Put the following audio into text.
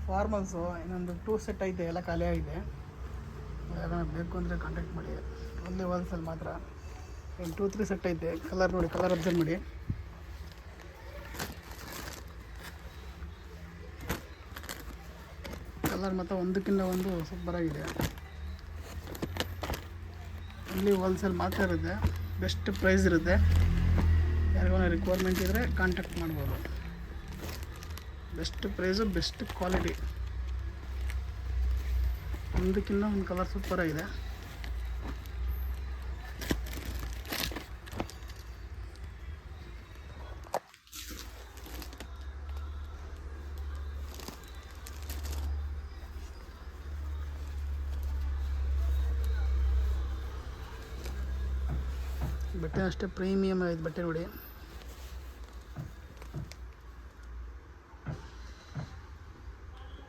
Formals ಇನ್ನೊಂದು 2 set ಐತೆ, ಎಲ್ಲ ಖಾಲಿ ಆಗಿದೆ. ಯಾಕಂದ್ರೆ ಬೇಕು ಅಂದರೆ ಕಾಂಟ್ಯಾಕ್ಟ್ ಮಾಡಿ. ಒಂದೇ ಹೋಲ್ಸೇಲ್ ಮಾತ್ರ. ಇನ್ನು 2-3 ಸೆಟ್ ಐತೆ. ಕಲರ್ ನೋಡಿ, ಕಲರ್ ಅಬ್ಸರ್ವ್ ಮಾಡಿ. ಕಲರ್ ಮತ್ತು ಒಂದಕ್ಕಿಂತ ಒಂದು ಸೂಪರಾಗಿದೆ. ಇಲ್ಲಿ ಹೋಲ್ಸೇಲ್ ಮಾತ್ರ ಇರುತ್ತೆ. ಬೆಸ್ಟ್ ಪ್ರೈಸ್ ಇರುತ್ತೆ. ಯಾರಿಗಾನ ರಿಕ್ವೈರ್ಮೆಂಟ್ ಇದ್ದರೆ ಕಾಂಟ್ಯಾಕ್ಟ್ ಮಾಡ್ಬೋದು. Best price, best quality. ಒಂದಕ್ಕಿಂತ ಒಂದು ಕಲರ್ ಸೂಪರಾಗಿದೆ. ಬಟ್ಟೆ ಅಷ್ಟೇ ಪ್ರೀಮಿಯಮ್ ಆಗಿದೆ ಬಟ್ಟೆ ನೋಡಿ.